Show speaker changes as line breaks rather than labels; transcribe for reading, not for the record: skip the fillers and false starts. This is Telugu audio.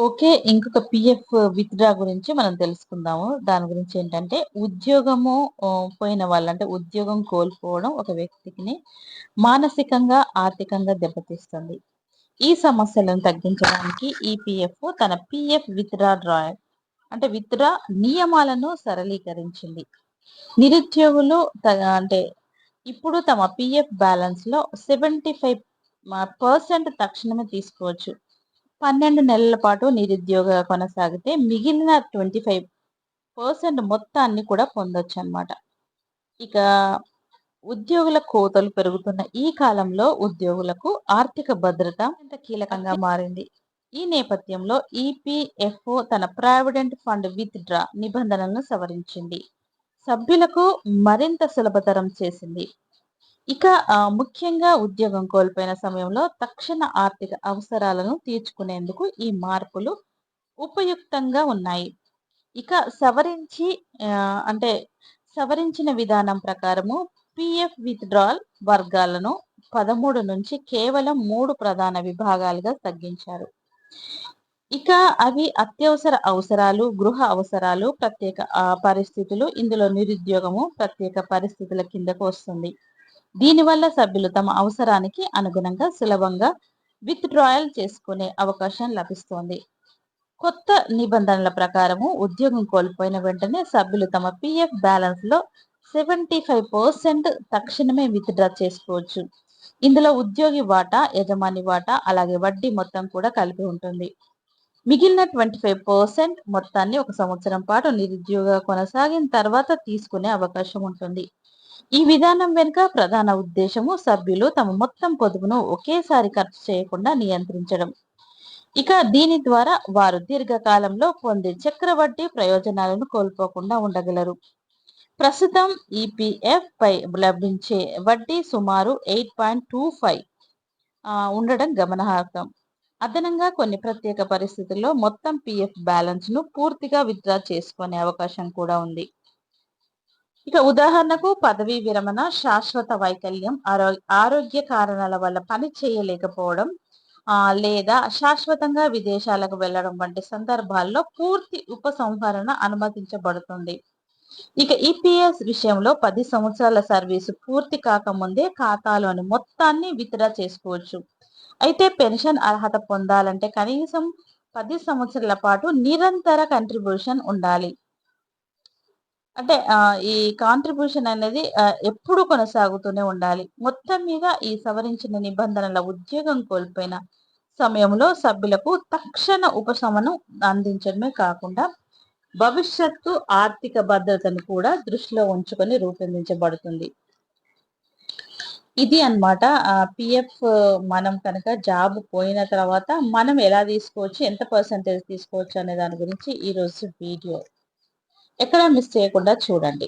ఓకే. ఇంకొక పీఎఫ్ విత్‌డ్రా గురించి మనం తెలుసుకుందాము. దాని గురించి ఏంటంటే, ఉద్యోగము పోయిన వాళ్ళు అంటే ఉద్యోగం కోల్పోవడం ఒక వ్యక్తికిని మానసికంగా, ఆర్థికంగా దెబ్బతీస్తుంది. ఈ సమస్యలను తగ్గించడానికి ఈపీఎఫ్ తన పీఎఫ్ విత్‌డ్రా డ్రాయర్ అంటే విత్‌డ్రా నియమాలను సరళీకరించింది. నిరుద్యోగులు అంటే ఇప్పుడు తమ పీఎఫ్ బ్యాలెన్స్‌లో 75% తక్షణమే తీసుకోవచ్చు. 12 నెలల పాటు నిరుద్యోగ కొనసాగితే మిగిలిన 25% మొత్తాన్ని కూడా పొందొచ్చనమాట. ఇక ఉద్యోగుల కోతలు పెరుగుతున్న ఈ కాలంలో ఉద్యోగులకు ఆర్థిక భద్రత ఎంత కీలకంగా మారింది. ఈ నేపథ్యంలో ఈపీఎఫ్ఓ తన ప్రావిడెంట్ ఫండ్ విత్ డ్రా నిబంధనలను సవరించింది. సభ్యులకు మరింత సులభతరం చేసింది. ఇక ముఖ్యంగా ఉద్యోగం కోల్పోయిన సమయంలో తక్షణ ఆర్థిక అవసరాలను తీర్చుకునేందుకు ఈ మార్పులు ఉపయుక్తంగా ఉన్నాయి. ఇక అంటే సవరించిన విధానం ప్రకారము పీఎఫ్ విత్‌డ్రాయల్ వర్గాలను 13 నుంచి కేవలం 3 ప్రధాన విభాగాలుగా తగ్గించారు. ఇక అవి అత్యవసర అవసరాలు, గృహ అవసరాలు, ప్రత్యేక పరిస్థితులు, ఇందులో నిరుద్యోగము ప్రత్యేక పరిస్థితుల కిందకు వస్తుంది. దీనివల్ల సభ్యులు తమ అవసరానికి అనుగుణంగా సులభంగా విత్‌డ్రాయల్ చేసుకునే అవకాశం లభిస్తోంది. కొత్త నిబంధనల ప్రకారము ఉద్యోగం కోల్పోయిన వెంటనే సభ్యులు తమ పీఎఫ్ బ్యాలెన్స్‌లో 75% తక్షణమే విత్‌డ్రా చేసుకోవచ్చు. ఇందులో ఉద్యోగి వాటా, యజమాని వాటా, అలాగే వడ్డీ మొత్తం కూడా కలిపి ఉంటుంది. మిగిలిన 25% మొత్తాన్ని 1 సంవత్సరం పాటు నిరుద్యోగ కొనసాగిన తర్వాత తీసుకునే అవకాశం ఉంటుంది. ఈ విధానం వెనుక ప్రధాన ఉద్దేశము సభ్యులు తమ మొత్తం పొదుపును ఒకేసారి ఖర్చు చేయకుండా నియంత్రించడం. ఇక దీని ద్వారా వారు దీర్ఘకాలంలో పొందే చక్రవడ్డీ ప్రయోజనాలను కోల్పోకుండా ఉండగలరు. ప్రస్తుతం ఈపీఎఫ్ పై లభించే వడ్డీ సుమారు 8.25 ఉండడం గమనార్హం. అదనంగా కొన్ని ప్రత్యేక పరిస్థితుల్లో మొత్తం పీఎఫ్ బ్యాలెన్స్ ను పూర్తిగా విత్‌డ్రా చేసుకునే అవకాశం కూడా ఉంది. ఇక ఉదాహరణకు పదవీ విరమణ, శాశ్వత వైకల్యం, ఆరోగ్య కారణాల వల్ల పని చేయలేకపోవడం, లేదా శాశ్వతంగా విదేశాలకు వెళ్లడం వంటి సందర్భాల్లో పూర్తి ఉపసంహరణ అనుమతించబడుతుంది. ఇక ఈపీఎస్ విషయంలో 10 సంవత్సరాల సర్వీసు పూర్తి కాకముందే ఖాతాలోని మొత్తాన్ని విత్‌డ్రా చేసుకోవచ్చు. అయితే పెన్షన్ అర్హత పొందాలంటే కనీసం 10 సంవత్సరాల పాటు నిరంతర కంట్రిబ్యూషన్ ఉండాలి. అంటే ఈ కాంట్రిబ్యూషన్ అనేది ఎప్పుడు కొనసాగుతూనే ఉండాలి. మొత్తం మీద ఈ సవరించిన నిబంధనల ఉద్యోగం కోల్పోయిన సమయంలో సభ్యులకు తక్షణ ఉపశమనం అందించడమే కాకుండా భవిష్యత్తు ఆర్థిక భద్రతను కూడా దృష్టిలో ఉంచుకొని రూపొందించబడుతుంది. ఇది అన్నమాట. పీఎఫ్ మనం కనుక జాబ్ పోయిన తర్వాత మనం ఎలా తీసుకోవచ్చు, ఎంత పర్సెంటేజ్ తీసుకోవచ్చు అనే దాని గురించి ఈరోజు వీడియో. ఎక్కడ మిస్ చేయకుండా చూడండి.